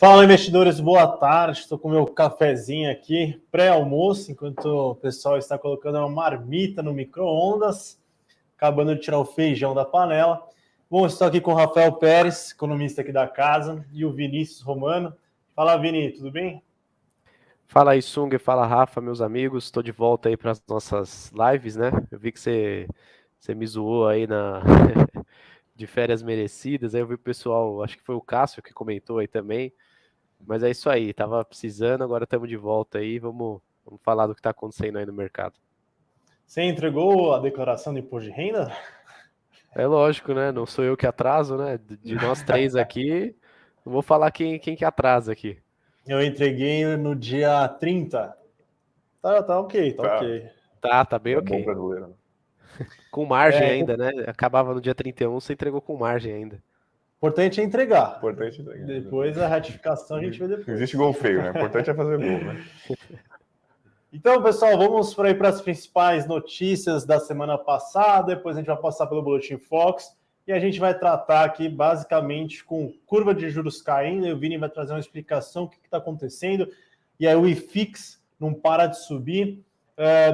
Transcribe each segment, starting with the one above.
Fala, investidores, boa tarde. Estou com meu cafezinho aqui, pré-almoço, enquanto o pessoal está colocando uma marmita no micro-ondas, acabando de tirar o feijão da panela. Bom, estou aqui com o Rafael Pérez, economista aqui da casa, e o Vinícius Romano. Fala, Vini, tudo bem? Fala aí, Sung, fala Rafa, meus amigos. Estou de volta aí para as nossas lives, né? Eu vi que você me zoou aí de férias merecidas. Aí eu vi o pessoal, acho que foi o Cássio que comentou aí também. Mas é isso aí, tava precisando, agora estamos de volta aí. Vamos falar do que está acontecendo aí no mercado. Você entregou a declaração de imposto de renda? É lógico, né? Não sou eu que atraso, né? De nós três aqui, não vou falar quem que atrasa aqui. Eu entreguei no dia 30. Tá ok, tá Tá, ok. Tá bem é bom ok. brasileiro, né? Com margem É, ainda, né? Acabava no dia 31, você entregou com margem ainda. importante é entregar. Importante é ganhar, Depois a ratificação a gente vê Não depois. existe gol feio, né? O importante é fazer gol, né? Então, pessoal, vamos para as principais notícias da semana passada, depois a gente vai passar pelo Boletim Fox e a gente vai tratar aqui basicamente com curva de juros caindo, e o Vini vai trazer uma explicação do que está acontecendo, e aí o IFIX não para de subir.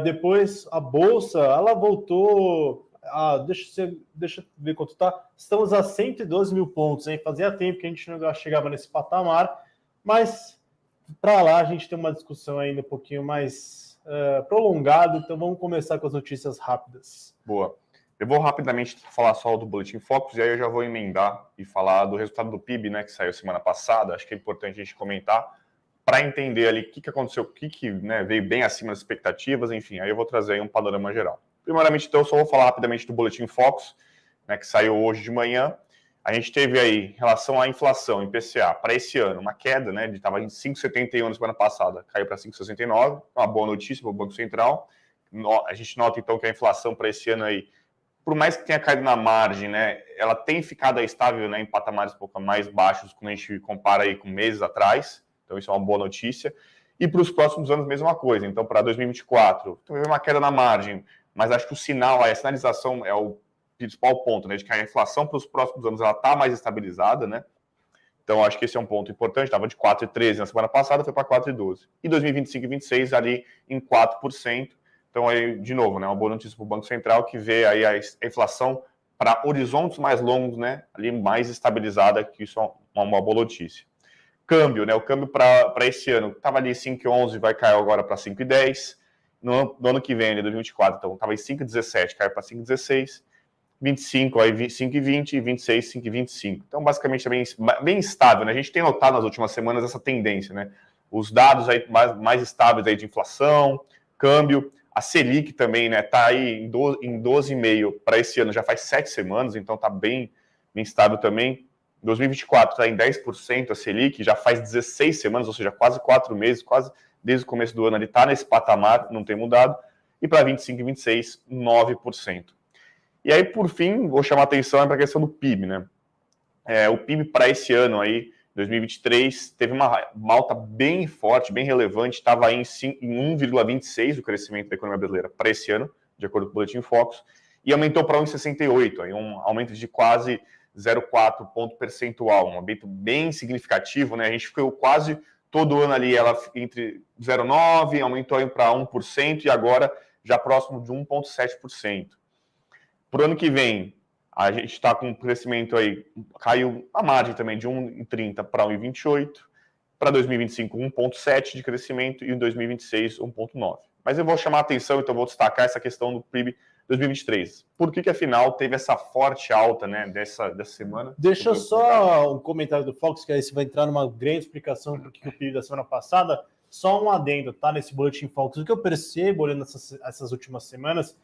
Depois a Bolsa, ela voltou, deixa eu ver quanto está, estamos a 112 mil pontos, hein? Fazia tempo que a gente não chegava nesse patamar, mas para lá a gente tem uma discussão ainda um pouquinho mais prolongada, então vamos começar com as notícias rápidas. Boa. Eu vou rapidamente falar só do Boletim Focus e aí eu já vou emendar e falar do resultado do PIB, né, que saiu semana passada. Acho que é importante a gente comentar para entender ali o que aconteceu, o que né, veio bem acima das expectativas, enfim, aí eu vou trazer aí um panorama geral. Primeiramente, então, eu só vou falar rapidamente do Boletim Focus, né, que saiu hoje de manhã. A gente teve aí, em relação à inflação, IPCA, para esse ano, uma queda, né? Estava em 5,71 na semana passada, caiu para 5,69, uma boa notícia para o Banco Central. A gente nota, então, que a inflação para esse ano aí, por mais que tenha caído na margem, né? Ela tem ficado estável, né, em patamares um pouco mais baixos quando a gente compara aí com meses atrás. Então, isso é uma boa notícia. E para os próximos anos, mesma coisa. Então, para 2024, teve uma queda na margem, mas acho que o sinal, a sinalização é o principal ponto, né, de que a inflação para os próximos anos ela está mais estabilizada, né? Então, acho que esse é um ponto importante. Estava de 4,13 na semana passada, foi para 4,12. E 2025 e 2026 ali em 4%. Então, aí, de novo, né, uma boa notícia para o Banco Central, que vê aí a inflação para horizontes mais longos, né, ali mais estabilizada, que isso é uma boa notícia. Câmbio, né, o câmbio para esse ano estava ali 5,11, vai cair agora para 5,10. No ano que vem, em 2024, então, estava em 5,17, caiu para 5,16. 25, aí 5,20 e 26, 5,25. Então, basicamente, é bem estável, né? A gente tem notado nas últimas semanas essa tendência, né? Os dados aí mais estáveis aí de inflação, câmbio, a Selic também, né? Tá aí em 12,5 para esse ano, já faz 7 semanas, então tá bem estável também. 2024 está em 10% a Selic, já faz 16 semanas, ou seja, quase 4 meses, quase desde o começo do ano ele está nesse patamar, não tem mudado. E para 25 e 26, 9%. E aí, por fim, vou chamar a atenção para a questão do PIB, né? O PIB para esse ano aí, 2023, teve uma alta bem forte, bem relevante, estava em 1,26 o crescimento da economia brasileira para esse ano, de acordo com o Boletim Focus, e aumentou para 1,68, aí um aumento de quase 0,4 ponto percentual, um aumento bem significativo, né? A gente ficou quase todo ano ali, ela entre 0,9, aumentou para 1%, e agora já próximo de 1,7%. Para o ano que vem, a gente está com um crescimento aí, caiu a margem também de 1,30 para 1,28. Para 2025, 1,7 de crescimento e em 2026, 1,9. Mas eu vou chamar a atenção, então vou destacar essa questão do PIB 2023. Por que afinal, teve essa forte alta, né, dessa semana? Deixa só um comentário do Fox, que aí você vai entrar numa grande explicação do que o PIB da semana passada. Só um adendo, tá? Nesse Boletim Fox. O que eu percebo olhando essas últimas semanas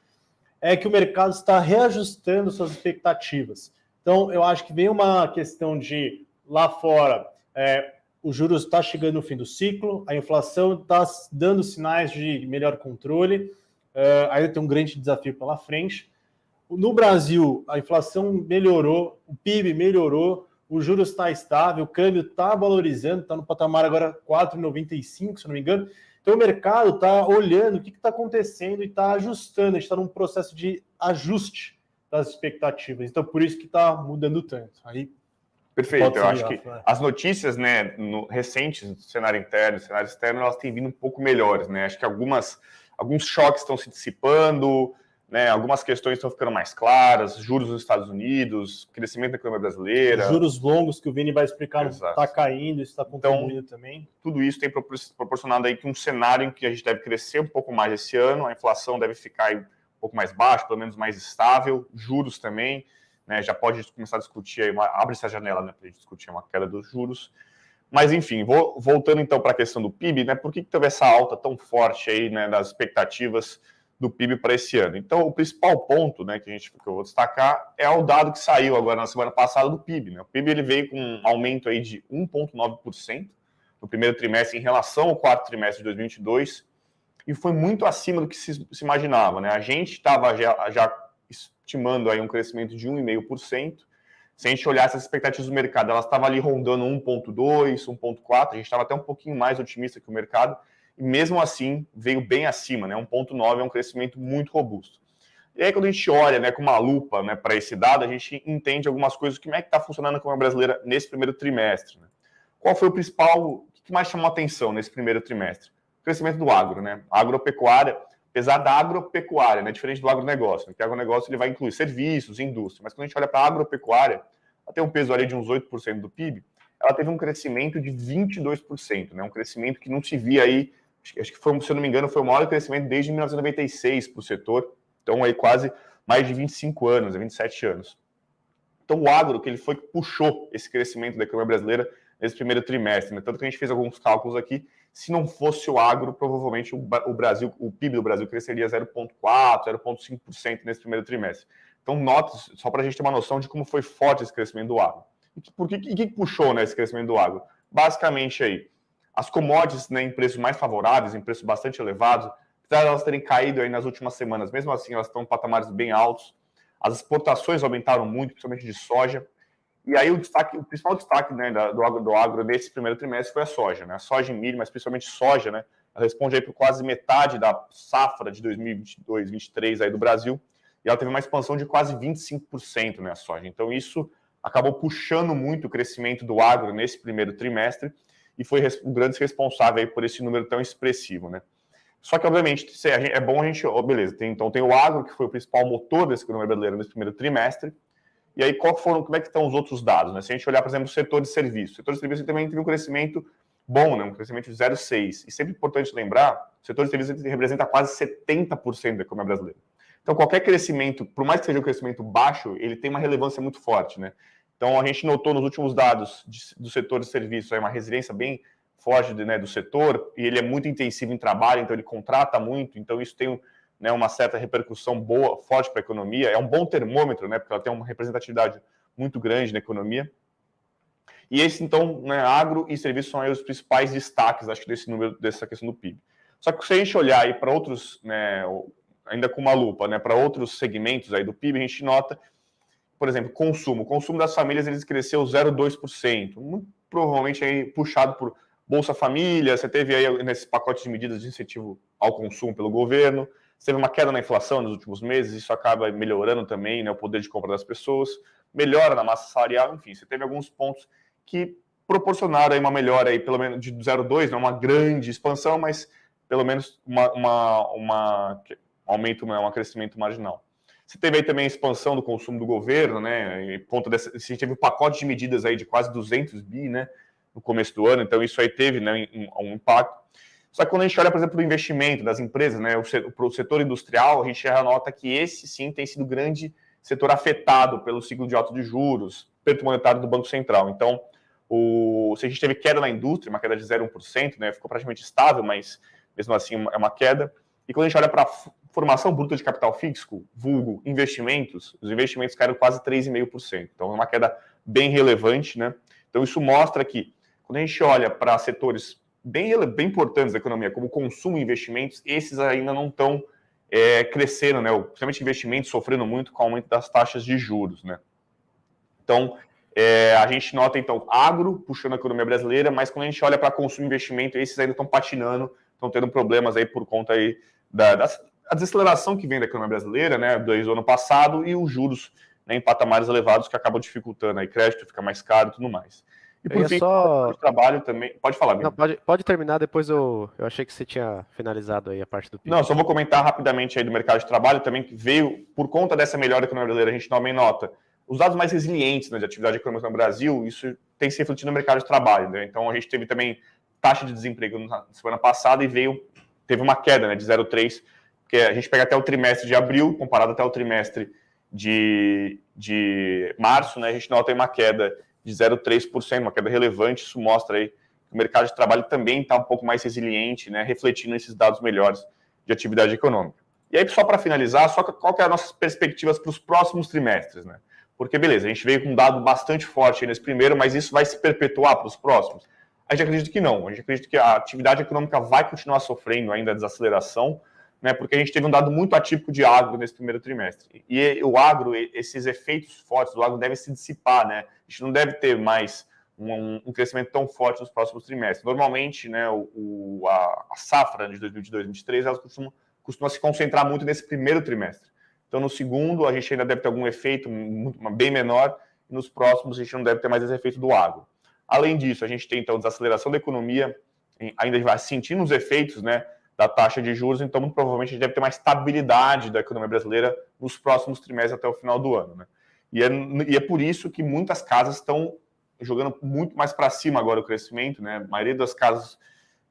é que o mercado está reajustando suas expectativas. Então, eu acho que vem uma questão de, lá fora, o juros está chegando no fim do ciclo, a inflação está dando sinais de melhor controle, ainda tem um grande desafio pela frente. No Brasil, a inflação melhorou, o PIB melhorou, o juros está estável, o câmbio está valorizando, está no patamar agora 4,95, se não me engano. Então, o mercado está olhando o que está acontecendo e está ajustando. A gente está num processo de ajuste das expectativas. Então, por isso que está mudando tanto. Aí, Perfeito, eu acho que as notícias, né, recentes do cenário interno e cenário externo, elas têm vindo um pouco melhores, né? Acho que alguns choques estão se dissipando, né? Algumas questões estão ficando mais claras, juros nos Estados Unidos, crescimento da economia brasileira. Juros longos que o Vini vai explicar, está caindo, isso está contribuindo também. Tudo isso tem proporcionado aí que um cenário em que a gente deve crescer um pouco mais esse ano, a inflação deve ficar aí um pouco mais baixa, pelo menos mais estável, juros também, né, já pode começar a discutir aí, abre essa janela, né, para a gente discutir uma queda dos juros. Mas, enfim, voltando então para a questão do PIB, né, por que teve essa alta tão forte aí, né, das expectativas do PIB para esse ano? Então, o principal ponto, né, que eu vou destacar é o dado que saiu agora na semana passada do PIB, né? O PIB ele veio com um aumento aí de 1,9% no primeiro trimestre em relação ao quarto trimestre de 2022 e foi muito acima do que se imaginava, né? A gente estava já estimando aí um crescimento de 1,5%. Se a gente olhar essas expectativas do mercado, elas estavam ali rondando 1,2%, 1,4%, a gente estava até um pouquinho mais otimista que o mercado, e mesmo assim veio bem acima, né? 1,9% é um crescimento muito robusto. E aí quando a gente olha, né, com uma lupa, né, para esse dado, a gente entende algumas coisas, como é que está funcionando a economia brasileira nesse primeiro trimestre, né? Qual foi o que mais chamou a atenção nesse primeiro trimestre? O crescimento do agro, né? A agropecuária, apesar da agropecuária, né, diferente do agronegócio, né, que o agronegócio ele vai incluir serviços, indústria, mas quando a gente olha para a agropecuária, ela tem um peso ali de uns 8% do PIB, ela teve um crescimento de 22%, né, um crescimento que não se via aí, acho que foi, se eu não me engano, foi o maior crescimento desde 1996 para o setor, então aí quase mais de 25 anos, 27 anos. Então o agro, que ele foi que puxou esse crescimento da economia brasileira nesse primeiro trimestre, né, tanto que a gente fez alguns cálculos aqui, se não fosse o agro, provavelmente o PIB do Brasil cresceria 0,4%, 0,5% nesse primeiro trimestre. Então, notas, só para a gente ter uma noção de como foi forte esse crescimento do agro. E que puxou, né, esse crescimento do agro? Basicamente aí, as commodities, né, em preços mais favoráveis, em preços bastante elevados, apesar de elas terem caído aí nas últimas semanas, mesmo assim elas estão em patamares bem altos. As exportações aumentaram muito, principalmente de soja. E aí o principal destaque, né, do agro nesse primeiro trimestre foi a soja, né? A soja em milho, mas principalmente soja, né? Ela responde aí por quase metade da safra de 2022-23 aí do Brasil, e ela teve uma expansão de quase 25%, né, a soja. Então isso acabou puxando muito o crescimento do agro nesse primeiro trimestre e foi o grande responsável aí por esse número tão expressivo, né? Só que, obviamente, é bom a gente... beleza, então tem o agro, que foi o principal motor dessa economia brasileira nesse primeiro trimestre. E aí, como é que estão os outros dados? Né? Se a gente olhar, por exemplo, o setor de serviços. O setor de serviços também teve um crescimento bom, né? Um crescimento de 0,6%. E sempre importante lembrar, o setor de serviços representa quase 70% da economia brasileira. Então, qualquer crescimento, por mais que seja um crescimento baixo, ele tem uma relevância muito forte, né? Então, a gente notou nos últimos dados do setor de serviços aí, uma resiliência bem forte, né, do setor, e ele é muito intensivo em trabalho, então ele contrata muito, então isso tem uma certa repercussão boa, forte para a economia. É um bom termômetro, né, porque ela tem uma representatividade muito grande na economia. E esse, então, né, agro e serviços são aí os principais destaques, acho que, desse número, dessa questão do PIB. Só que se a gente olhar aí para outros, né, ainda com uma lupa, né, para outros segmentos aí do PIB, a gente nota, por exemplo, consumo. O consumo das famílias ele cresceu 0,2%, muito provavelmente aí puxado por Bolsa Família. Você teve aí nesse pacote de medidas de incentivo ao consumo pelo governo. Você teve uma queda na inflação nos últimos meses, isso acaba melhorando também, né, o poder de compra das pessoas, melhora na massa salarial, enfim, você teve alguns pontos que proporcionaram aí uma melhora aí, pelo menos de 0,2%, não é uma grande expansão, mas pelo menos aumento, um crescimento marginal. Você teve aí também a expansão do consumo do governo, né, a gente teve um pacote de medidas aí de quase 200 bi, né, no começo do ano, então isso aí teve, né, um impacto. Só que quando a gente olha, por exemplo, para o investimento das empresas, né, para o setor industrial, a gente já nota que esse sim tem sido o grande setor afetado pelo ciclo de alta de juros, aperto monetário do Banco Central. Então, se a gente teve queda na indústria, uma queda de 0,1%, né, ficou praticamente estável, mas mesmo assim é uma queda. E quando a gente olha para a formação bruta de capital fixo, vulgo investimentos, os investimentos caíram quase 3,5%. Então, é uma queda bem relevante, né? Então, isso mostra que, quando a gente olha para setores bem importantes da economia, como consumo e investimentos, esses ainda não estão crescendo, né? Principalmente investimentos sofrendo muito com o aumento das taxas de juros, né? Então, a gente nota, então, agro puxando a economia brasileira, mas quando a gente olha para consumo e investimento, esses ainda estão patinando, estão tendo problemas aí por conta aí da desaceleração que vem da economia brasileira, né, desde o ano passado, e os juros né, em patamares elevados que acabam dificultando aí crédito, fica mais caro e tudo mais. E por fim, o trabalho também. Pode falar, não, pode terminar, depois eu achei que você tinha finalizado aí a parte do PIB. Não, só vou comentar rapidamente aí do mercado de trabalho também, que veio, por conta dessa melhora da economia brasileira, a gente também nota os dados mais resilientes, né, de atividade econômica no Brasil, isso tem se refletido no mercado de trabalho, né? Então a gente teve também taxa de desemprego na semana passada e teve uma queda, né, de 0,3%, porque a gente pega até o trimestre de abril, comparado até o trimestre de março, né, a gente nota aí uma queda de 0,3%, uma queda relevante. Isso mostra aí que o mercado de trabalho também está um pouco mais resiliente, né, refletindo esses dados melhores de atividade econômica. E aí, só para finalizar, qual que é as nossas perspectivas para os próximos trimestres, né? Porque, beleza, a gente veio com um dado bastante forte nesse primeiro, mas isso vai se perpetuar para os próximos? A gente acredita que não. A gente acredita que a atividade econômica vai continuar sofrendo ainda a desaceleração, né, porque a gente teve um dado muito atípico de agro nesse primeiro trimestre. E o agro, esses efeitos fortes do agro devem se dissipar, né? A gente não deve ter mais um crescimento tão forte nos próximos trimestres. Normalmente, né, a safra de 2022 e 2023, ela costuma se concentrar muito nesse primeiro trimestre. Então, no segundo, a gente ainda deve ter algum efeito bem menor, e nos próximos a gente não deve ter mais esse efeito do agro. Além disso, a gente tem, então, desaceleração da economia, ainda vai sentindo os efeitos, né, da taxa de juros, então, muito provavelmente, a gente deve ter uma estabilidade da economia brasileira nos próximos trimestres até o final do ano, né? E é por isso que muitas casas estão jogando muito mais para cima agora o crescimento, né? A maioria das casas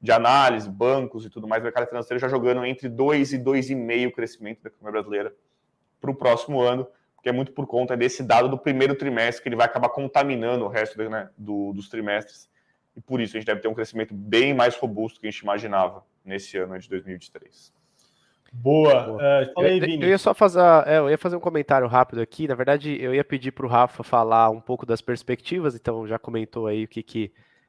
de análise, bancos e tudo mais, o mercado financeiro já jogando entre 2 e 2,5% o crescimento da economia brasileira para o próximo ano, que é muito por conta desse dado do primeiro trimestre, que ele vai acabar contaminando o resto, né, dos trimestres, e por isso a gente deve ter um crescimento bem mais robusto do que a gente imaginava nesse ano de 2023. Boa. Fala aí, Vini. Eu ia só fazer, eu ia fazer um comentário rápido aqui. Na verdade, eu ia pedir para o Rafa falar um pouco das perspectivas, então já comentou aí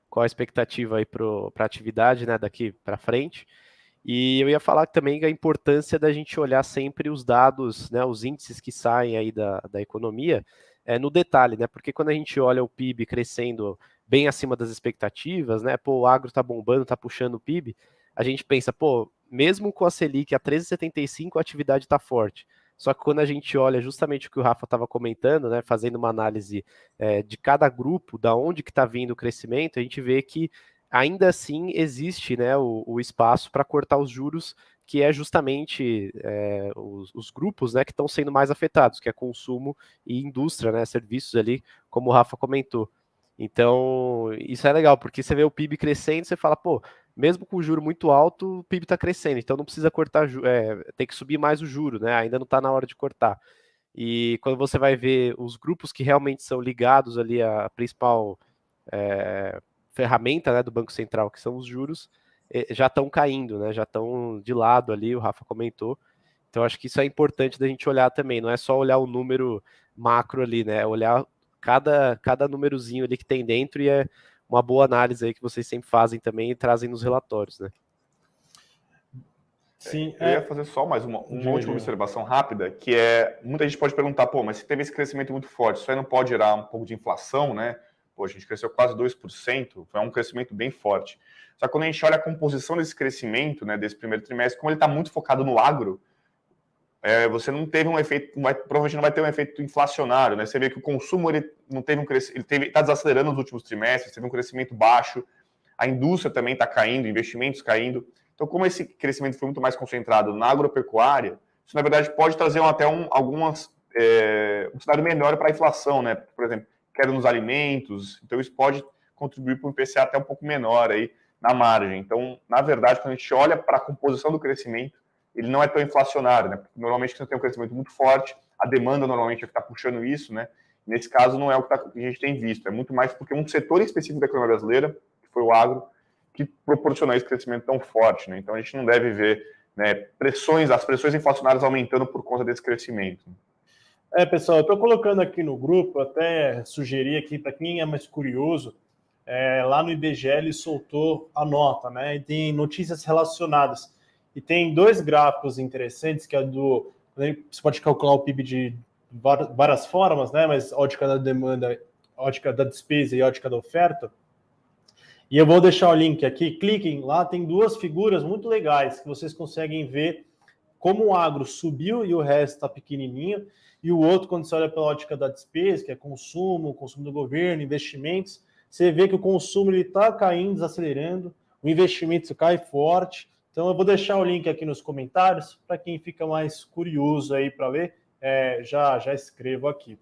qual a expectativa aí para a atividade, né, daqui para frente. E eu ia falar também a importância da gente olhar sempre os dados, né, os índices que saem aí da economia, no detalhe, né? Porque quando a gente olha o PIB crescendo bem acima das expectativas, né? Pô, o agro tá bombando, tá puxando o PIB, a gente pensa, pô, mesmo com a Selic a 13,75, a atividade tá forte. Só que quando a gente olha justamente o que o Rafa estava comentando, né, fazendo uma análise de cada grupo, da onde que está vindo o crescimento, a gente vê que ainda assim existe, né, o espaço para cortar os juros, que é justamente os grupos, né, que estão sendo mais afetados, que é consumo e indústria, né, serviços ali, como o Rafa comentou. Então, isso é legal, porque você vê o PIB crescendo, você fala, pô, mesmo com o juro muito alto, o PIB está crescendo, então não precisa cortar, tem que subir mais o juro, né, ainda não está na hora de cortar. E quando você vai ver os grupos que realmente são ligados ali à principal ferramenta, né, do Banco Central, que são os juros, já estão caindo, né, já estão de lado ali, o Rafa comentou. Então acho que isso é importante da gente olhar também, não é só olhar o número macro ali, né, é olhar cada númerozinho ali que tem dentro, e é uma boa análise aí que vocês sempre fazem também e trazem nos relatórios, né. Sim, eu ia fazer só mais uma última observação rápida, que é, muita gente pode perguntar, pô, mas se teve esse crescimento muito forte, isso aí não pode gerar um pouco de inflação, né? Pô, a gente cresceu quase 2%, foi um crescimento bem forte. Só que quando a gente olha a composição desse crescimento, né, desse primeiro trimestre, como ele está muito focado no agro, você não teve um efeito, provavelmente não vai ter um efeito inflacionário, né? Você vê que o consumo ele não teve um crescimento, ele está desacelerando nos últimos trimestres, teve um crescimento baixo, a indústria também está caindo, investimentos caindo. Então, como esse crescimento foi muito mais concentrado na agropecuária, isso, na verdade, pode trazer até um cenário melhor para a inflação, né? Por exemplo, queda nos alimentos, então isso pode contribuir para um IPCA até um pouco menor aí na margem. Então, na verdade, quando a gente olha para a composição do crescimento, ele não é tão inflacionário, né? Porque normalmente você tem um crescimento muito forte, a demanda normalmente é o que está puxando isso, né? Nesse caso, não é o que a gente tem visto, é muito mais porque um setor específico da economia brasileira, que foi o agro, que proporcionou esse crescimento tão forte, né? Então a gente não deve ver, né, as pressões inflacionárias aumentando por conta desse crescimento. Pessoal, eu estou colocando aqui no grupo, até sugeri aqui para quem é mais curioso, lá no IBGE ele soltou a nota, né? E tem notícias relacionadas. E tem dois gráficos interessantes, que é você pode calcular o PIB de várias formas, né? Mas ótica da demanda, ótica da despesa e ótica da oferta. E eu vou deixar o link aqui, cliquem lá, tem duas figuras muito legais que vocês conseguem ver como o agro subiu e o resto está pequenininho, e o outro, quando você olha pela ótica da despesa, que é consumo do governo, investimentos, você vê que o consumo está caindo, desacelerando, o investimento cai forte. Então eu vou deixar o link aqui nos comentários, para quem fica mais curioso aí para ler, já escrevo aqui.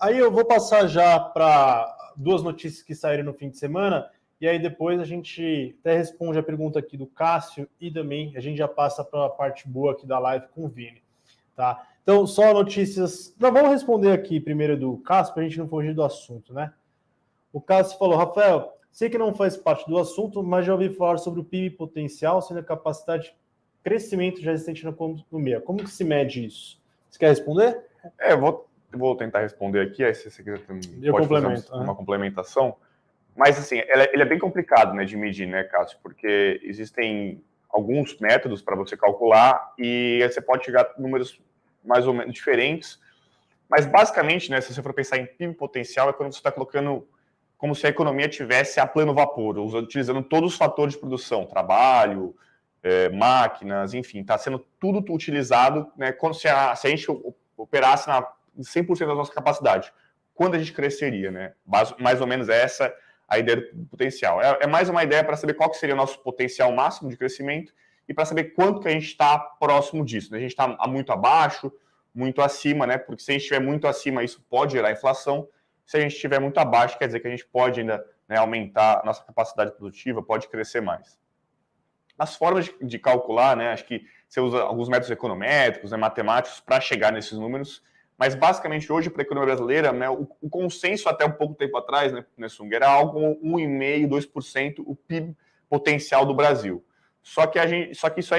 Aí eu vou passar já para 2 notícias que saíram no fim de semana, e aí depois a gente até responde a pergunta aqui do Cássio e também a gente já passa para a parte boa aqui da live com o Vini. Tá? Então, só notícias... Não, vamos responder aqui primeiro do Cássio, para a gente não fugir do assunto, né? O Cássio falou, Rafael, sei que não faz parte do assunto, mas já ouvi falar sobre o PIB potencial, sendo a capacidade de crescimento já existente na economia. Como que se mede isso? Você quer responder? Vou tentar responder aqui, aí se você quiser pode fazer uma complementação. Mas, assim, ele é bem complicado, né, de medir, né, Cássio? Porque existem alguns métodos para você calcular e você pode chegar a números mais ou menos diferentes. Mas, basicamente, né, se você for pensar em PIB potencial, é quando você está colocando como se a economia tivesse a pleno vapor, utilizando todos os fatores de produção, trabalho, máquinas, enfim, está sendo tudo utilizado, né, se a gente operasse na 100% da nossa capacidade. Quando a gente cresceria, né? Mais ou menos essa a ideia do potencial. É mais uma ideia para saber qual que seria o nosso potencial máximo de crescimento e para saber quanto que a gente está próximo disso. Né? A gente está muito abaixo, muito acima, né? Porque se a gente estiver muito acima, isso pode gerar inflação. Se a gente estiver muito abaixo, quer dizer que a gente pode ainda, né, aumentar a nossa capacidade produtiva, pode crescer mais. As formas de calcular, né? Acho que você usa alguns métodos econométricos, né, matemáticos, para chegar nesses números. Mas, basicamente, hoje, para a economia brasileira, né, o consenso até um pouco tempo atrás, né, Sung, era algo 1,5%, 2% o PIB potencial do Brasil. Só que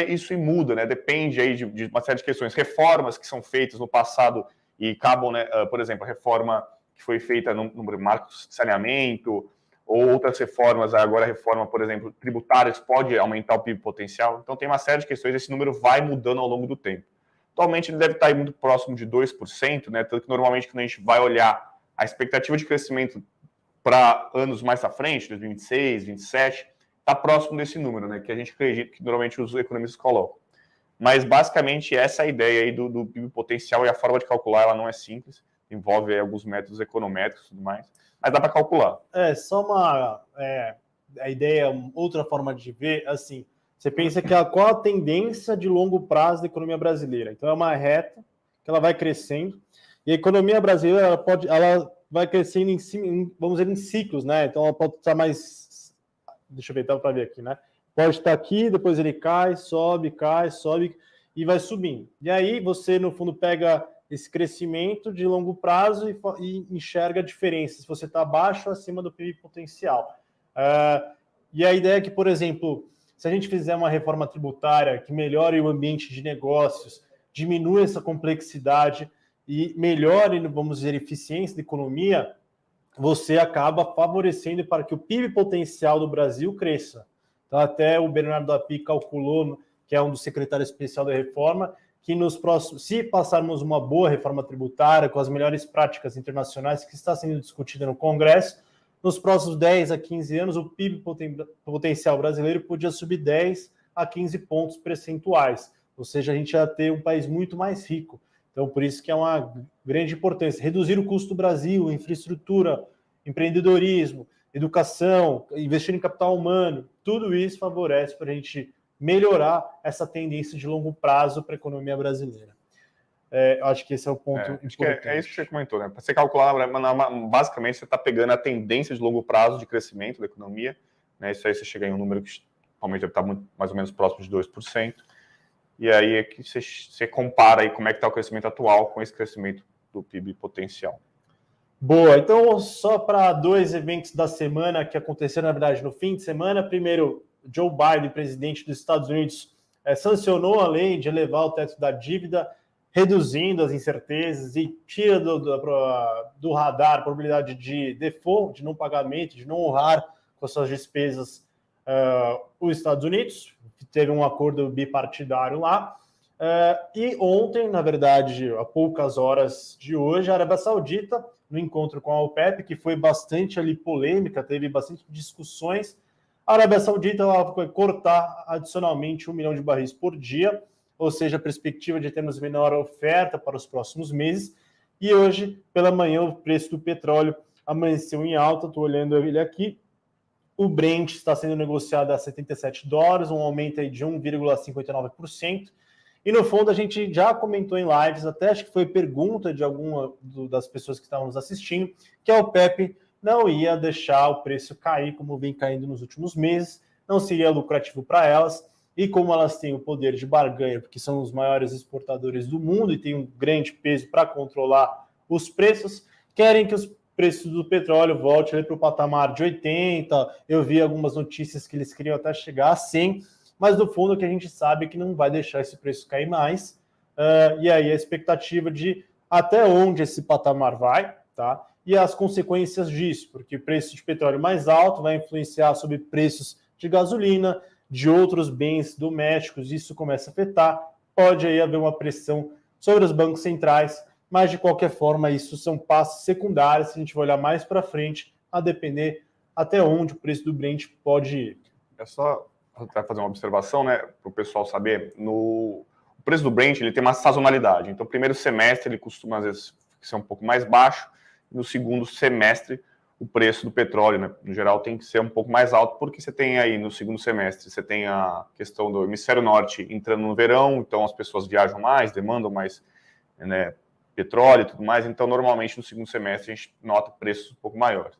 isso muda, né, depende aí de uma série de questões. Reformas que são feitas no passado e acabam, né, por exemplo, a reforma que foi feita no marco de saneamento, ou outras reformas, agora a reforma, por exemplo, tributárias, pode aumentar o PIB potencial. Então, tem uma série de questões, esse número vai mudando ao longo do tempo. Atualmente ele deve estar aí muito próximo de 2%, né? Tanto que normalmente quando a gente vai olhar a expectativa de crescimento para anos mais à frente, 2026, 2027, está próximo desse número, né? Que a gente acredita que normalmente os economistas colocam. Mas basicamente essa é a ideia aí do PIB potencial e a forma de calcular ela não é simples, envolve aí alguns métodos econométricos e tudo mais, mas dá para calcular. Só a ideia, outra forma de ver, assim, você pensa que qual a tendência de longo prazo da economia brasileira? Então é uma reta que ela vai crescendo e a economia brasileira ela vai crescendo vamos dizer, em ciclos, né? Então ela pode estar mais, deixa eu ver, dá para ver aqui, né? Pode estar aqui, depois ele cai, sobe e vai subindo. E aí você no fundo pega esse crescimento de longo prazo e enxerga a diferença se você está abaixo ou acima do PIB potencial. E a ideia é que, por exemplo, se a gente fizer uma reforma tributária que melhore o ambiente de negócios, diminua essa complexidade e melhore, vamos dizer, a eficiência da economia, você acaba favorecendo para que o PIB potencial do Brasil cresça. Então, até o Bernardo Api calculou, que é um dos secretários especiais da reforma, que nos próximos, se passarmos uma boa reforma tributária com as melhores práticas internacionais que está sendo discutida no Congresso, nos próximos 10 a 15 anos, o PIB potencial brasileiro podia subir 10 a 15 pontos percentuais. Ou seja, a gente ia ter um país muito mais rico. Então, por isso que é uma grande importância. Reduzir o custo do Brasil, infraestrutura, empreendedorismo, educação, investir em capital humano, tudo isso favorece para a gente melhorar essa tendência de longo prazo para a economia brasileira. Acho que esse é o ponto importante. É isso que você comentou, né? Para você calcular, basicamente, você está pegando a tendência de longo prazo de crescimento da economia, né? Isso aí você chega em um número que atualmente está mais ou menos próximo de 2%. E aí é que você compara aí como é que está o crescimento atual com esse crescimento do PIB potencial. Boa, então só para 2 eventos da semana que aconteceram, na verdade, no fim de semana. Primeiro, Joe Biden, presidente dos Estados Unidos, sancionou a lei de elevar o teto da dívida, reduzindo as incertezas e tira do radar a probabilidade de default, de não pagamento, de não honrar com as suas despesas os Estados Unidos. Teve um acordo bipartidário lá. E ontem, na verdade, há poucas horas de hoje, a Arábia Saudita, no encontro com a OPEP, que foi bastante ali polêmica, teve bastante discussões, a Arábia Saudita vai cortar adicionalmente 1 milhão de barris por dia, ou seja, a perspectiva de termos menor oferta para os próximos meses. E hoje, pela manhã, o preço do petróleo amanheceu em alta, estou olhando ele aqui. O Brent está sendo negociado a $77, um aumento aí de 1,59%. E no fundo a gente já comentou em lives, até acho que foi pergunta de alguma das pessoas que estavam nos assistindo, que a OPEP não ia deixar o preço cair como vem caindo nos últimos meses, não seria lucrativo para elas, e como elas têm o poder de barganha, porque são os maiores exportadores do mundo e têm um grande peso para controlar os preços, querem que os preços do petróleo volte para o patamar de 80, eu vi algumas notícias que eles queriam até chegar a 100, mas no fundo o que a gente sabe é que não vai deixar esse preço cair mais, e aí a expectativa de até onde esse patamar vai, tá? E as consequências disso, porque o preço de petróleo mais alto vai influenciar sobre preços de gasolina, de outros bens domésticos, isso começa a afetar, pode aí haver uma pressão sobre os bancos centrais, mas de qualquer forma isso são passos secundários, se a gente vai olhar mais para frente, a depender até onde o preço do Brent pode ir. É só fazer uma observação, né, para o pessoal saber, o preço do Brent ele tem uma sazonalidade, então o primeiro semestre ele costuma às vezes ser um pouco mais baixo, e no segundo semestre o preço do petróleo, né, no geral tem que ser um pouco mais alto, porque você tem aí no segundo semestre, você tem a questão do hemisfério norte entrando no verão, então as pessoas viajam mais, demandam mais, né, petróleo e tudo mais, então normalmente no segundo semestre a gente nota preços um pouco maiores.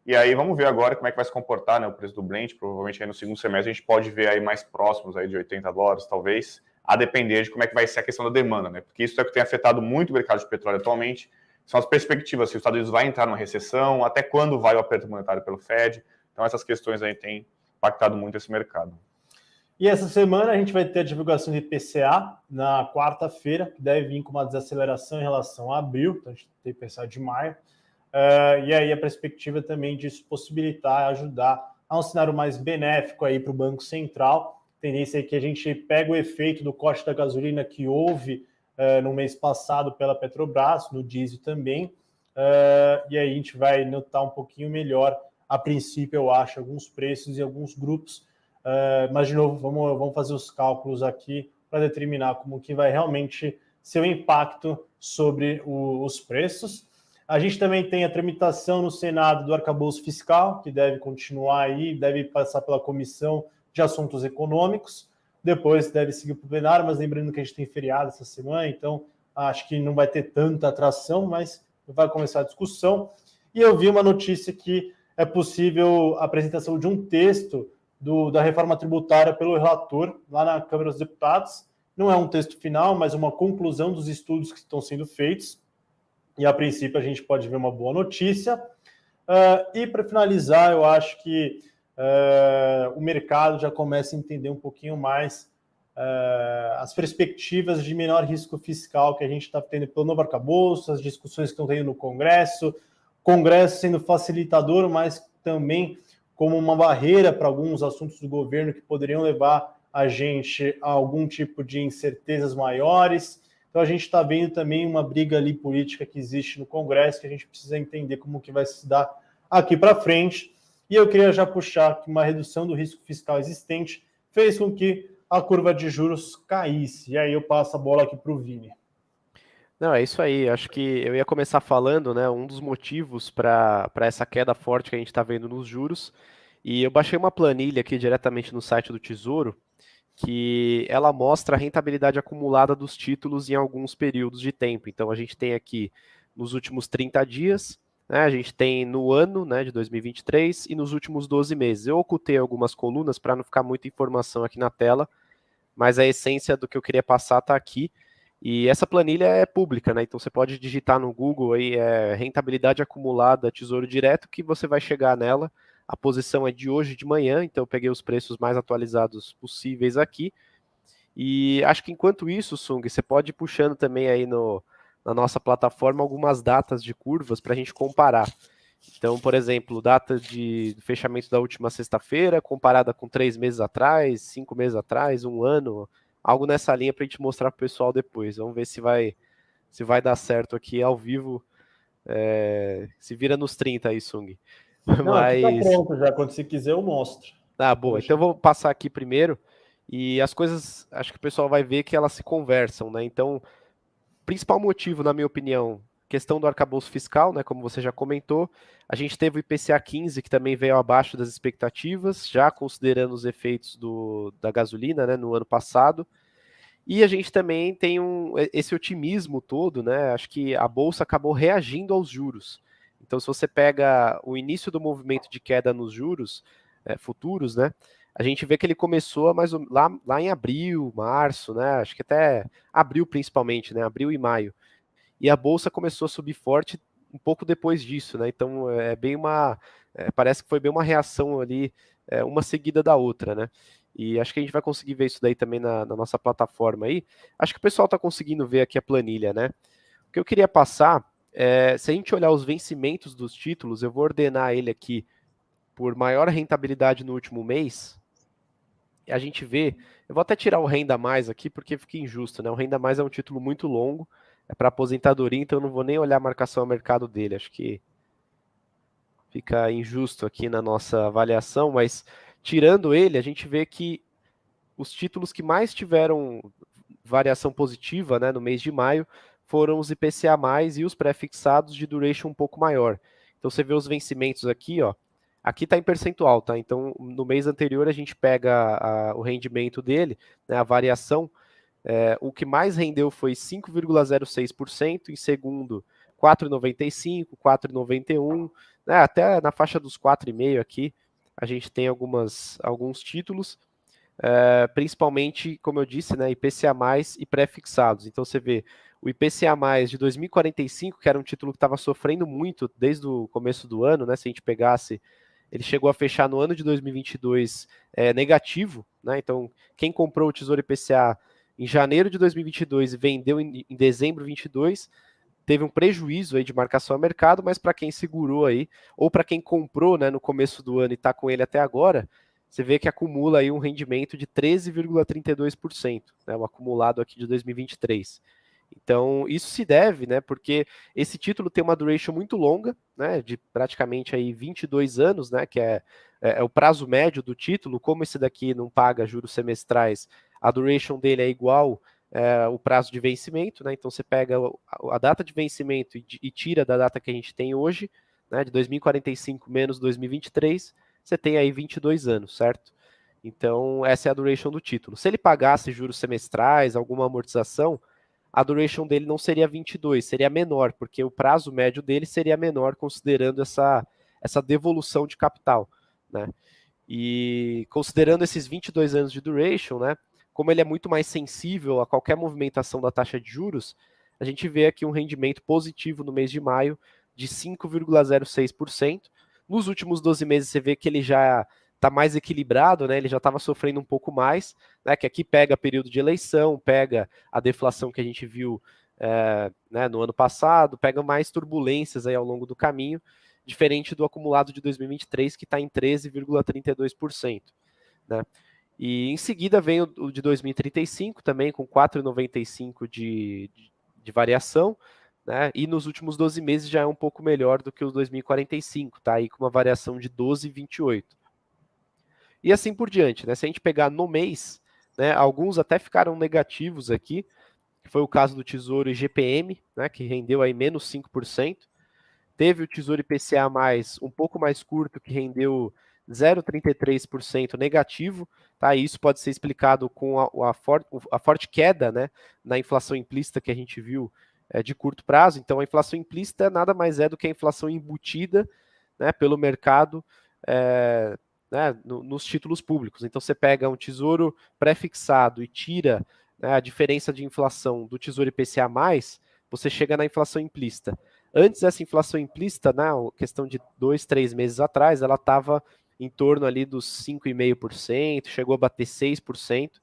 E aí vamos ver agora como é que vai se comportar, né, o preço do Brent, provavelmente aí no segundo semestre a gente pode ver aí mais próximos aí de $80, talvez, a depender de como é que vai ser a questão da demanda, né, porque isso é o que tem afetado muito o mercado de petróleo atualmente, são as perspectivas, se os Estados Unidos vai entrar numa recessão, até quando vai o aperto monetário pelo Fed, então essas questões aí têm impactado muito esse mercado. E essa semana a gente vai ter a divulgação do IPCA na quarta-feira, que deve vir com uma desaceleração em relação a abril, então a gente tem IPCA de maio, e aí a perspectiva também disso possibilitar, ajudar a um cenário mais benéfico aí para o Banco Central. A tendência é que a gente pega o efeito do corte da gasolina que houve no mês passado pela Petrobras, no diesel também, e aí a gente vai notar um pouquinho melhor, a princípio eu acho, alguns preços e alguns grupos, mas de novo, vamos fazer os cálculos aqui para determinar como que vai realmente ser o impacto sobre os preços. A gente também tem a tramitação no Senado do arcabouço fiscal, que deve continuar aí, deve passar pela Comissão de Assuntos Econômicos, depois deve seguir para o plenário, mas lembrando que a gente tem feriado essa semana, então acho que não vai ter tanta atração, mas vai começar a discussão. E eu vi uma notícia que é possível a apresentação de um texto da reforma tributária pelo relator lá na Câmara dos Deputados. Não é um texto final, mas uma conclusão dos estudos que estão sendo feitos. E, a princípio, a gente pode ver uma boa notícia. E, para finalizar, eu acho que o mercado já começa a entender um pouquinho mais as perspectivas de menor risco fiscal que a gente está tendo pelo novo arcabouço, as discussões que estão tendo no Congresso sendo facilitador, mas também como uma barreira para alguns assuntos do governo que poderiam levar a gente a algum tipo de incertezas maiores. Então a gente está vendo também uma briga ali política que existe no Congresso, que a gente precisa entender como que vai se dar aqui para frente. E eu queria já puxar que uma redução do risco fiscal existente fez com que a curva de juros caísse. E aí eu passo a bola aqui para o Vini. Não, é isso aí. Acho que eu ia começar falando, né, um dos motivos para essa queda forte que a gente está vendo nos juros. E eu baixei uma planilha aqui diretamente no site do Tesouro, que ela mostra a rentabilidade acumulada dos títulos em alguns períodos de tempo. Então a gente tem aqui nos últimos 30 dias, né, a gente tem no ano, né, de 2023 e nos últimos 12 meses. Eu ocultei algumas colunas para não ficar muita informação aqui na tela, mas a essência do que eu queria passar está aqui. E essa planilha é pública, né? Então você pode digitar no Google aí, rentabilidade acumulada Tesouro Direto, que você vai chegar nela. A posição é de hoje de manhã, então eu peguei os preços mais atualizados possíveis aqui. E acho que enquanto isso, Sung, você pode ir puxando também aí na nossa plataforma algumas datas de curvas para a gente comparar. Então, por exemplo, data de fechamento da última sexta-feira comparada com 3 meses atrás, 5 meses atrás, 1 ano, algo nessa linha para a gente mostrar para o pessoal depois. Vamos ver se vai dar certo aqui ao vivo. Se vira nos 30 aí, Sung. Não, aqui tá pronto já. Quando você quiser, eu mostro. Ah, boa. Então eu vou passar aqui primeiro. e as coisas, acho que o pessoal vai ver que elas se conversam, né? Então, principal motivo, na minha opinião, questão do arcabouço fiscal, né, como você já comentou. A gente teve o IPCA 15, que também veio abaixo das expectativas, já considerando os efeitos da gasolina, né, no ano passado. E a gente também tem esse otimismo todo, né? Acho que a Bolsa acabou reagindo aos juros. Então, se você pega o início do movimento de queda nos juros futuros, né? A gente vê que ele começou lá em abril, março, né? Acho que até abril principalmente, né? Abril e maio. E a Bolsa começou a subir forte um pouco depois disso, né? Então, parece que foi bem uma reação ali, uma seguida da outra, né? E acho que a gente vai conseguir ver isso daí também na nossa plataforma aí. Acho que o pessoal está conseguindo ver aqui a planilha, né? O que eu queria passar se a gente olhar os vencimentos dos títulos, eu vou ordenar ele aqui por maior rentabilidade no último mês. E a gente vê, eu vou até tirar o Renda Mais aqui porque fica injusto, né? O Renda Mais é um título muito longo, é para aposentadoria, então eu não vou nem olhar a marcação a mercado dele. Acho que fica injusto aqui na nossa avaliação, mas tirando ele, a gente vê que os títulos que mais tiveram variação positiva, né, no mês de maio foram os IPCA+, e os pré-fixados de duration um pouco maior. Então você vê os vencimentos aqui, ó. Aqui está em percentual, tá? Então no mês anterior a gente pega o rendimento dele, né, a variação. O que mais rendeu foi 5,06%, em segundo 4,95%, 4,91%, né, até na faixa dos 4,5% aqui a gente tem alguns títulos, principalmente, como eu disse, né, IPCA+, e pré-fixados. Então você vê o IPCA+, de 2045, que era um título que estava sofrendo muito desde o começo do ano, né, se a gente pegasse, ele chegou a fechar no ano de 2022 negativo, né, então quem comprou o Tesouro IPCA em janeiro de 2022 e vendeu em dezembro de 2022, teve um prejuízo aí de marcação a mercado, mas para quem segurou aí, ou para quem comprou, né, no começo do ano e está com ele até agora, você vê que acumula aí um rendimento de 13,32%, né, o acumulado aqui de 2023. Então, isso se deve, né, porque esse título tem uma duration muito longa, né, de praticamente aí 22 anos, né, que é o prazo médio do título. Como esse daqui não paga juros semestrais, a duration dele é igual o prazo de vencimento, né, então você pega a data de vencimento e tira da data que a gente tem hoje, né, de 2045 menos 2023, você tem aí 22 anos, certo? Então, essa é a duration do título. Se ele pagasse juros semestrais, alguma amortização, a duration dele não seria 22, seria menor, porque o prazo médio dele seria menor, considerando essa devolução de capital, né? E considerando esses 22 anos de duration, né, como ele é muito mais sensível a qualquer movimentação da taxa de juros, a gente vê aqui um rendimento positivo no mês de maio de 5,06%. Nos últimos 12 meses você vê que ele já está mais equilibrado, né? Ele já estava sofrendo um pouco mais, né? Que aqui pega período de eleição, pega a deflação que a gente viu né, no ano passado, pega mais turbulências aí ao longo do caminho, diferente do acumulado de 2023, que está em 13,32%, né? E em seguida vem o de 2035 também, com 4,95 de variação, né? E nos últimos 12 meses já é um pouco melhor do que o 2045, tá? Aí com uma variação de 12,28. E assim por diante, né? Se a gente pegar no mês, né, alguns até ficaram negativos aqui, que foi o caso do Tesouro IGPM, né, que rendeu aí menos 5%. Teve o Tesouro IPCA+, um pouco mais curto, que rendeu 0,33% negativo, tá? E isso pode ser explicado com a forte queda, né, na inflação implícita que a gente viu de curto prazo. Então, a inflação implícita nada mais é do que a inflação embutida, né, pelo mercado né, nos títulos públicos. Então, você pega um tesouro pré-fixado e tira, né, a diferença de inflação do Tesouro IPCA+, você chega na inflação implícita. Antes, essa inflação implícita, né, questão de 2, 3 meses atrás, ela estava em torno ali dos 5,5%, chegou a bater 6%,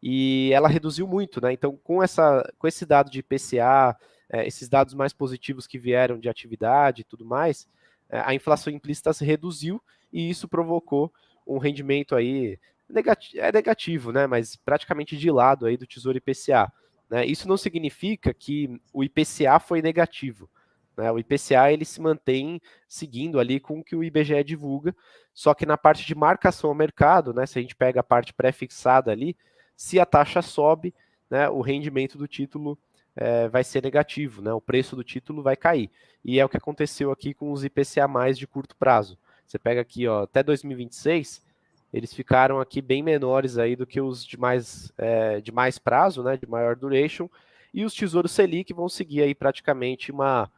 e ela reduziu muito, né? Então, com esse dado de IPCA, esses dados mais positivos que vieram de atividade e tudo mais, a inflação implícita se reduziu, e isso provocou um rendimento aí negativo, né? Mas praticamente de lado aí do Tesouro IPCA. Né? Isso não significa que o IPCA foi negativo. né? O IPCA ele se mantém seguindo ali com o que o IBGE divulga, só que na parte de marcação ao mercado, né, se a gente pega a parte pré-fixada ali, se a taxa sobe, né, o rendimento do título vai ser negativo, né, o preço do título vai cair. E é o que aconteceu aqui com os IPCA+ de curto prazo. Você pega aqui, ó, até 2026, eles ficaram aqui bem menores aí do que os de mais prazo, né, de maior duration, e os Tesouros Selic vão seguir aí praticamente uma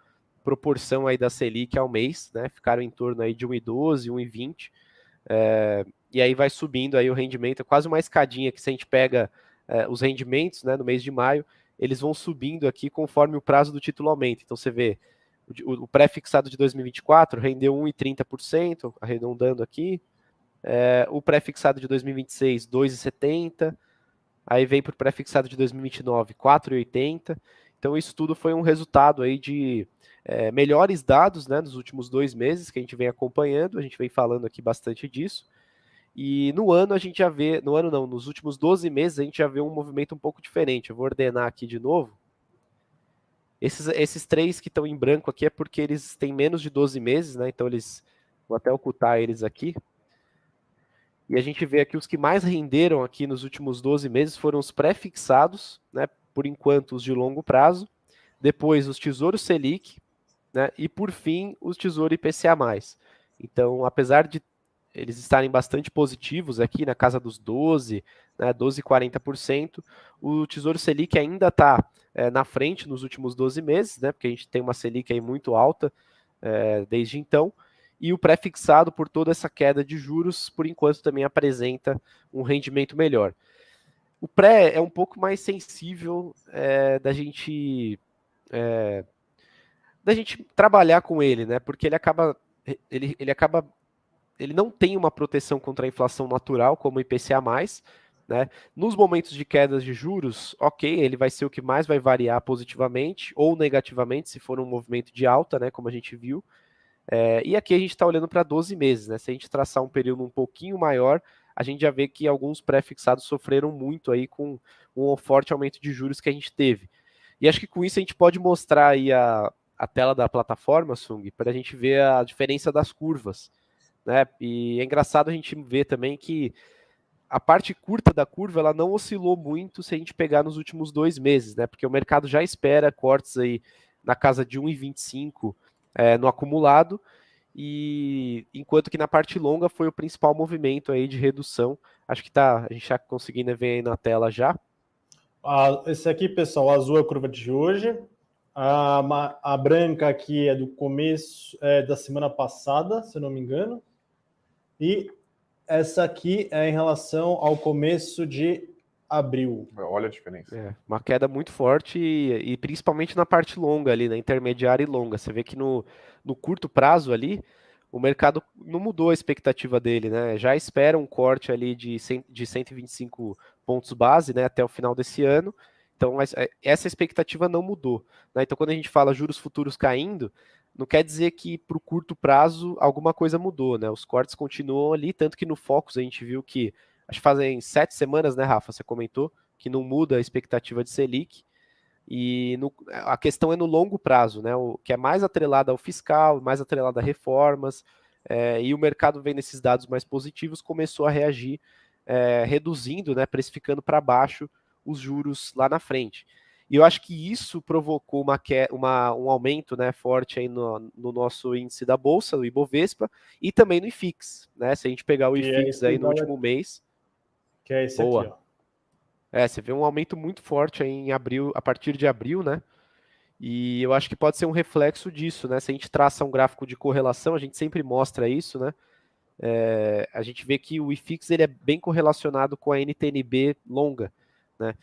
proporção aí da Selic ao mês, né, ficaram em torno aí de 1,12, 1,20, e aí vai subindo aí o rendimento, é quase uma escadinha que se a gente pega os rendimentos, né, no mês de maio, eles vão subindo aqui conforme o prazo do título aumenta. Então você vê, o pré-fixado de 2024 rendeu 1,30%, arredondando aqui, o pré-fixado de 2026, 2,70%, aí vem para o pré-fixado de 2029, 4,80%. Então isso tudo foi um resultado aí de melhores dados, né, nos últimos 2 meses que a gente vem acompanhando, a gente vem falando aqui bastante disso. E no ano a gente já vê, no ano não, nos últimos 12 meses a gente já vê um movimento um pouco diferente. Eu vou ordenar aqui de novo. Esses 3 que estão em branco aqui é porque eles têm menos de 12 meses, né? Então vou até ocultar eles aqui. E a gente vê aqui os que mais renderam aqui nos últimos 12 meses foram os pré-fixados, né? Por enquanto os de longo prazo. Depois os Tesouros Selic, né? E por fim os Tesouro IPCA+. Então, apesar de eles estarem bastante positivos aqui na casa dos 12, né, 12,40%. O Tesouro Selic ainda está na frente nos últimos 12 meses, né, porque a gente tem uma Selic aí muito alta desde então. E o pré-fixado, por toda essa queda de juros, por enquanto também apresenta um rendimento melhor. O pré é um pouco mais sensível da gente trabalhar com ele, né, porque ele não tem uma proteção contra a inflação natural, como o IPCA+, né? Nos momentos de quedas de juros, ok, ele vai ser o que mais vai variar positivamente ou negativamente, se for um movimento de alta, né, como a gente viu. E aqui a gente está olhando para 12 meses, né? Se a gente traçar um período um pouquinho maior, a gente já vê que alguns pré-fixados sofreram muito aí com um forte aumento de juros que a gente teve. E acho que com isso a gente pode mostrar aí a tela da plataforma, Sung, para a gente ver a diferença das curvas. Né? E é engraçado a gente ver também que a parte curta da curva ela não oscilou muito se a gente pegar nos últimos 2 meses, né? Porque o mercado já espera cortes aí na casa de 1,25 no acumulado, e enquanto que na parte longa foi o principal movimento aí de redução. Acho que a gente está conseguindo ver aí na tela já. Esse aqui, pessoal, azul é a curva de hoje. A branca aqui é do começo da semana passada, se eu não me engano. E essa aqui é em relação ao começo de abril. Olha a diferença. Uma queda muito forte e principalmente na parte longa ali, na intermediária e longa. Você vê que no curto prazo ali, o mercado não mudou a expectativa dele, né? Já espera um corte ali de 125 pontos base, né, até o final desse ano. Então, essa expectativa não mudou, né? Então, quando a gente fala juros futuros caindo, não quer dizer que para o curto prazo alguma coisa mudou, né? Os cortes continuam ali, tanto que no Focus a gente viu que, acho que fazem 7 semanas, né, Rafa? Você comentou que não muda a expectativa de Selic. E a questão é no longo prazo, né? O que é mais atrelado ao fiscal, mais atrelado a reformas, e o mercado vendo esses dados mais positivos, começou a reagir, reduzindo, né, precificando para baixo os juros lá na frente. E eu acho que isso provocou um aumento, né, forte aí no nosso índice da Bolsa, o Ibovespa, e também no IFIX, né? Se a gente pegar o IFIX aí no último mês... Que é esse aqui, ó. Você vê um aumento muito forte aí em abril, a partir de abril, né? E eu acho que pode ser um reflexo disso, né? Se a gente traça um gráfico de correlação, a gente sempre mostra isso, né? A gente vê que o IFIX ele é bem correlacionado com a NTNB longa, né?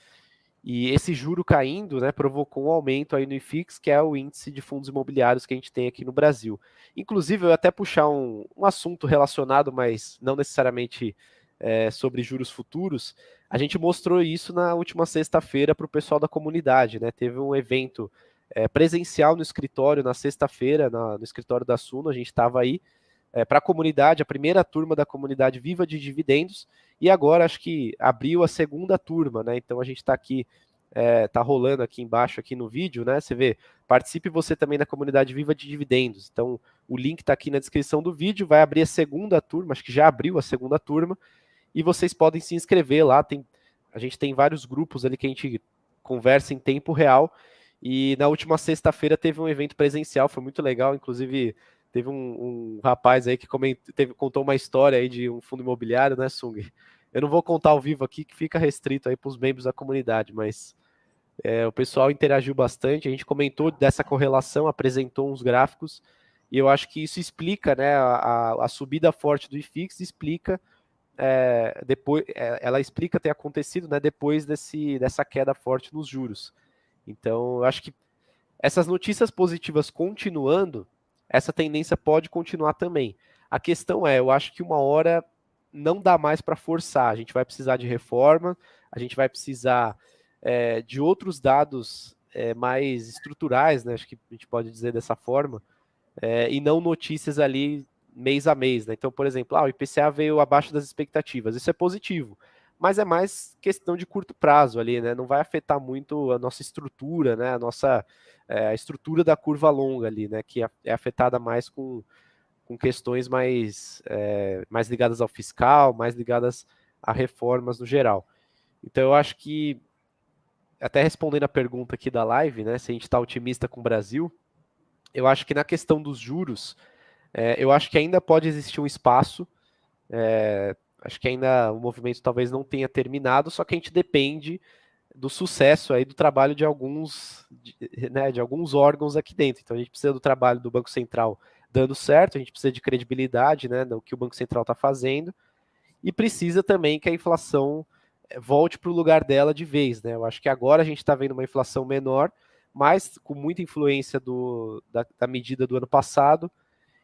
E esse juro caindo, né, provocou um aumento aí no IFIX, que é o índice de fundos imobiliários que a gente tem aqui no Brasil. Inclusive, eu ia até puxar um assunto relacionado, mas não necessariamente sobre juros futuros. A gente mostrou isso na última sexta-feira para o pessoal da comunidade, né? Teve um evento presencial no escritório na sexta-feira, no escritório da Suno, a gente estava aí para a comunidade, a primeira turma da comunidade Viva de Dividendos, e agora acho que abriu a segunda turma, né? Então a gente está aqui tá rolando aqui embaixo, aqui no vídeo, né? Você vê, participe você também da comunidade Viva de Dividendos. Então, o link está aqui na descrição do vídeo, vai abrir a segunda turma, acho que já abriu a segunda turma, e vocês podem se inscrever lá. A gente tem vários grupos ali que a gente conversa em tempo real, e na última sexta-feira teve um evento presencial, foi muito legal, inclusive teve um rapaz aí que contou uma história aí de um fundo imobiliário, né, Sung? Eu não vou contar ao vivo aqui, que fica restrito aí para os membros da comunidade, mas o pessoal interagiu bastante, a gente comentou dessa correlação, apresentou uns gráficos, e eu acho que isso explica, né, a subida forte do IFIX, explica, ela explica ter acontecido, né, depois dessa queda forte nos juros. Então, eu acho que essas notícias positivas continuando, essa tendência pode continuar também. A questão eu acho que uma hora não dá mais para forçar, a gente vai precisar de reforma, a gente vai precisar de outros dados mais estruturais, né? Acho que a gente pode dizer dessa forma, e não notícias ali mês a mês, né? Então, por exemplo, o IPCA veio abaixo das expectativas, isso é positivo, mas é mais questão de curto prazo ali, né? Não vai afetar muito a nossa estrutura, né? A estrutura da curva longa ali, né? Que é afetada mais com questões mais ligadas ao fiscal, mais ligadas a reformas no geral. Então, eu acho que, até respondendo a pergunta aqui da live, né, se a gente está otimista com o Brasil, eu acho que na questão dos juros, eu acho que ainda pode existir um espaço, acho que ainda o movimento talvez não tenha terminado, só que a gente depende do sucesso aí do trabalho de alguns órgãos aqui dentro. Então a gente precisa do trabalho do Banco Central dando certo, a gente precisa de credibilidade, né, do que o Banco Central está fazendo, e precisa também que a inflação volte para o lugar dela de vez, né? Eu acho que agora a gente está vendo uma inflação menor, mas com muita influência da medida do ano passado.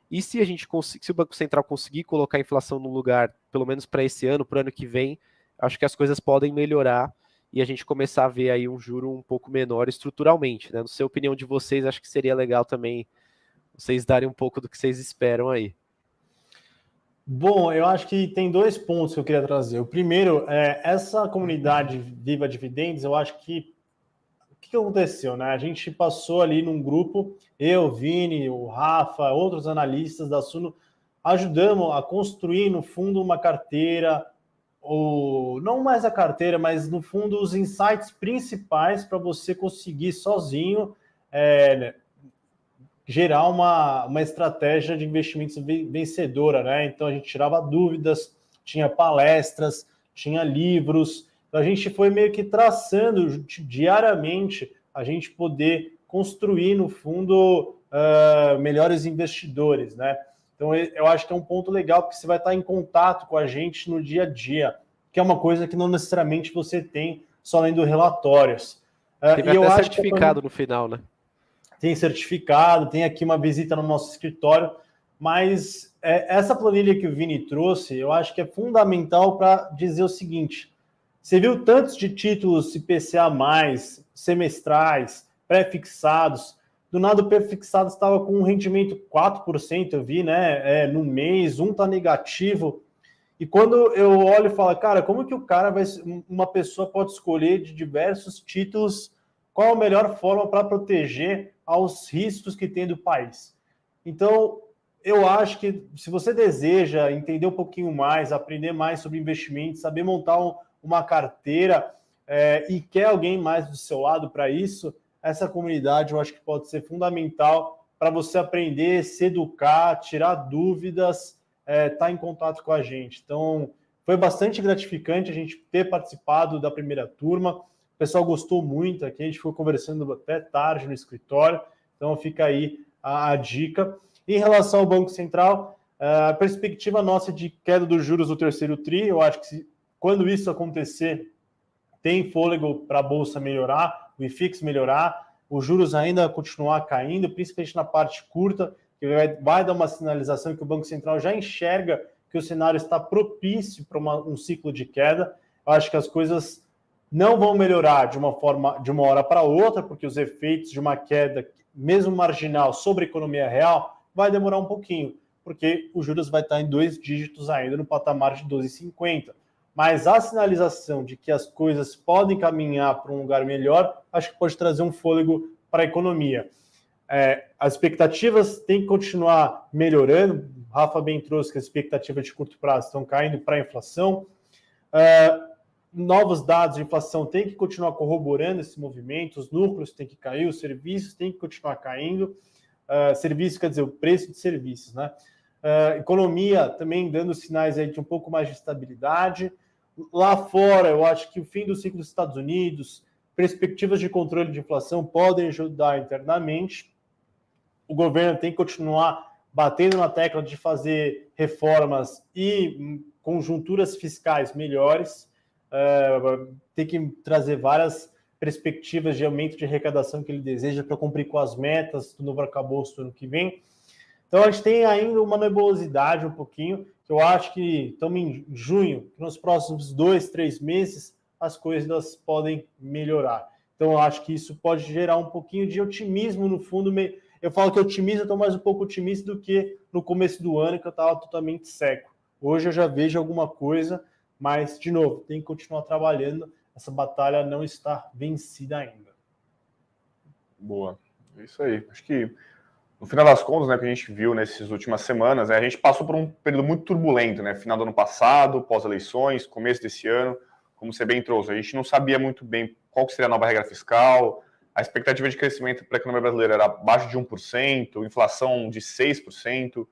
E se se o Banco Central conseguir colocar a inflação no lugar, pelo menos para esse ano, para o ano que vem, acho que as coisas podem melhorar e a gente começar a ver aí um juro um pouco menor estruturalmente, né? Não sei a opinião de vocês, acho que seria legal também vocês darem um pouco do que vocês esperam aí. Bom, eu acho que tem 2 pontos que eu queria trazer. O primeiro essa comunidade Viva Dividendos, eu acho que o que aconteceu, né? A gente passou ali num grupo, eu, Vini, o Rafa, outros analistas da Suno, ajudamos a construir, no fundo, uma carteira, ou não mais a carteira, mas no fundo os insights principais para você conseguir sozinho gerar uma estratégia de investimentos vencedora, né? Então a gente tirava dúvidas, tinha palestras, tinha livros. Então a gente foi meio que traçando diariamente a gente poder construir, no fundo, melhores investidores, né? Então eu acho que é um ponto legal, porque você vai estar em contato com a gente no dia a dia, que é uma coisa que não necessariamente você tem só lendo relatórios. Teve até certificado no final, né? Tem certificado, tem aqui uma visita no nosso escritório, mas essa planilha que o Vini trouxe, eu acho que é fundamental para dizer o seguinte: você viu tantos de títulos IPCA+, semestrais, pré-fixados, do nada o pré-fixado estava com um rendimento 4%, eu vi, né, no mês, um está negativo, e quando eu olho e falo, cara, como que uma pessoa pode escolher de diversos títulos qual a melhor forma para proteger aos riscos que tem do país? Então, eu acho que se você deseja entender um pouquinho mais, aprender mais sobre investimentos, saber montar uma carteira e quer alguém mais do seu lado para isso, essa comunidade eu acho que pode ser fundamental para você aprender, se educar, tirar dúvidas, estar em contato com a gente. Então, foi bastante gratificante a gente ter participado da primeira turma. O pessoal gostou muito aqui, a gente ficou conversando até tarde no escritório, então fica aí a dica. Em relação ao Banco Central, a perspectiva nossa de queda dos juros no terceiro tri, eu acho que quando isso acontecer, tem fôlego para a Bolsa melhorar, o IFIX melhorar, os juros ainda continuar caindo, principalmente na parte curta, que vai dar uma sinalização que o Banco Central já enxerga que o cenário está propício para um ciclo de queda. Eu acho que as coisas não vão melhorar de uma hora para outra, porque os efeitos de uma queda, mesmo marginal, sobre a economia real, vai demorar um pouquinho, porque os juros vai estar em 2 dígitos ainda, no patamar de 12,50. mas a sinalização de que as coisas podem caminhar para um lugar melhor, acho que pode trazer um fôlego para a economia. As expectativas têm que continuar melhorando. O Rafa bem trouxe que as expectativas de curto prazo estão caindo para a inflação. Novos dados de inflação têm que continuar corroborando esse movimento, os núcleos têm que cair, os serviços têm que continuar caindo. Serviços, quer dizer, o preço de serviços, né? Economia também dando sinais aí de um pouco mais de estabilidade. Lá fora, eu acho que o fim do ciclo dos Estados Unidos, perspectivas de controle de inflação podem ajudar internamente. O governo tem que continuar batendo na tecla de fazer reformas e conjunturas fiscais melhores. Tem que trazer várias perspectivas de aumento de arrecadação que ele deseja para cumprir com as metas do novo arcabouço do ano que vem. Então, a gente tem ainda uma nebulosidade um pouquinho, que eu acho que estamos em junho, que nos próximos 2, 3 meses as coisas podem melhorar. Então, eu acho que isso pode gerar um pouquinho de otimismo no fundo. Eu falo que otimismo, eu estou mais um pouco otimista do que no começo do ano, que eu estava totalmente seco. Hoje eu já vejo alguma coisa, mas, de novo, tem que continuar trabalhando. Essa batalha não está vencida ainda. Boa. É isso aí. Acho que, no final das contas, né, que a gente viu nessas últimas semanas, né, a gente passou por um período muito turbulento, né? Final do ano passado, pós-eleições, começo desse ano, como você bem trouxe. A gente não sabia muito bem qual seria a nova regra fiscal, a expectativa de crescimento para a economia brasileira era abaixo de 1%, inflação de 6%,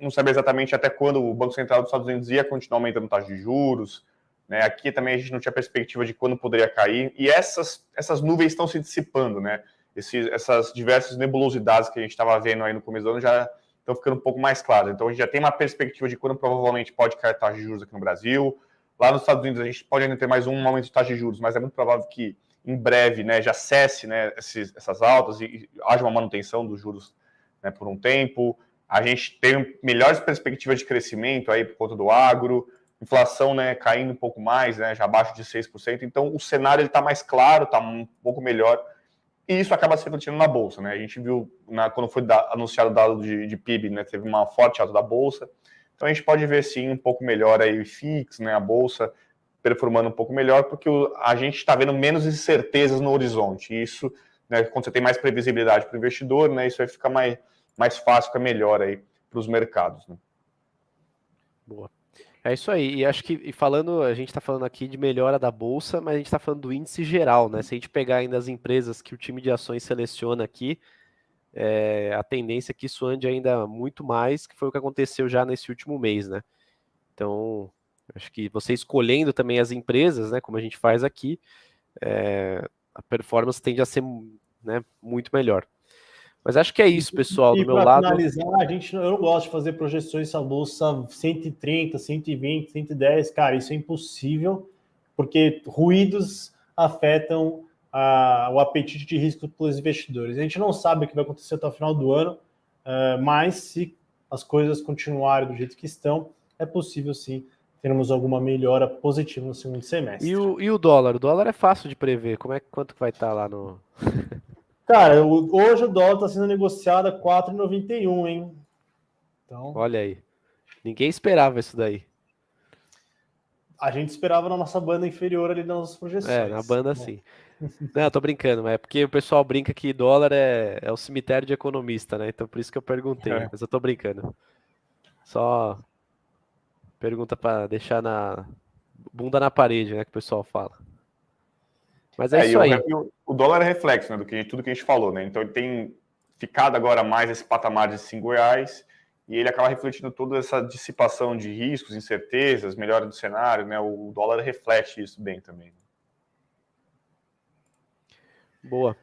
não sabia exatamente até quando o Banco Central dos Estados Unidos ia continuar aumentando taxa de juros, né? Aqui também a gente não tinha perspectiva de quando poderia cair, e essas nuvens estão se dissipando, né? Essas diversas nebulosidades que a gente estava vendo aí no começo do ano já estão ficando um pouco mais claras. Então a gente já tem uma perspectiva de quando provavelmente pode cair a taxa de juros aqui no Brasil. Lá nos Estados Unidos a gente pode ainda ter mais um aumento de taxa de juros, mas é muito provável que em breve, né, já cesse, né, essas altas e haja uma manutenção dos juros, né, por um tempo. A gente tem melhores perspectivas de crescimento aí por conta do agro, inflação, né, caindo um pouco mais, né, já abaixo de 6%. Então o cenário está mais claro, está um pouco melhor. E isso acaba se refletindo na Bolsa, né? A gente viu, quando foi anunciado o dado de PIB, né, teve uma forte alta da Bolsa. Então a gente pode ver, sim, um pouco melhor aí o FIX, né, a Bolsa, performando um pouco melhor, porque a gente está vendo menos incertezas no horizonte. E isso, né, quando você tem mais previsibilidade para o investidor, né, isso vai ficar mais fácil, fica melhor aí para os mercados. Né? Boa. É isso aí. E acho que, a gente está falando aqui de melhora da bolsa, mas a gente está falando do índice geral, né? Se a gente pegar ainda as empresas que o time de ações seleciona aqui, a tendência é que isso ande ainda muito mais, que foi o que aconteceu já nesse último mês, né? Então, acho que você escolhendo também as empresas, né, como a gente faz aqui, a performance tende a ser, né, muito melhor. Mas acho que é isso, pessoal. Do meu lado. Para finalizar, eu não gosto de fazer projeções a bolsa 130, 120, 110. Cara, isso é impossível, porque ruídos afetam o apetite de risco pelos investidores. A gente não sabe o que vai acontecer até o final do ano, mas se as coisas continuarem do jeito que estão, é possível sim termos alguma melhora positiva no segundo semestre. E o dólar? O dólar é fácil de prever. Quanto vai estar lá no... Cara, hoje o dólar está sendo negociado a 4,91, hein? Então, olha aí. Ninguém esperava isso daí. A gente esperava na nossa banda inferior ali nas nossas projeções. Na banda sim. Não, tô brincando, mas é porque o pessoal brinca que dólar é o cemitério de economista, né? Então por isso que eu perguntei, mas eu tô brincando. Só pergunta para deixar na bunda na parede, né, que o pessoal fala. Mas é isso aí. O dólar é reflexo, né, tudo que a gente falou, né? Então ele tem ficado agora mais esse patamar de R$5 e ele acaba refletindo toda essa dissipação de riscos, incertezas, melhora do cenário, né? O dólar reflete isso bem também. Boa.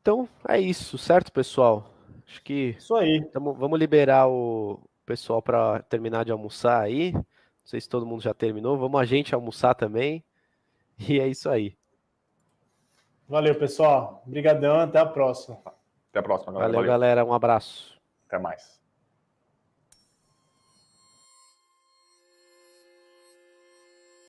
Então é isso, certo, pessoal? Acho que isso aí. Vamos liberar o pessoal para terminar de almoçar aí. Não sei se todo mundo já terminou. Vamos a gente almoçar também. E é isso aí. Valeu, pessoal. Obrigadão. Até a próxima. Até a próxima, galera. Valeu, galera. Um abraço. Até mais.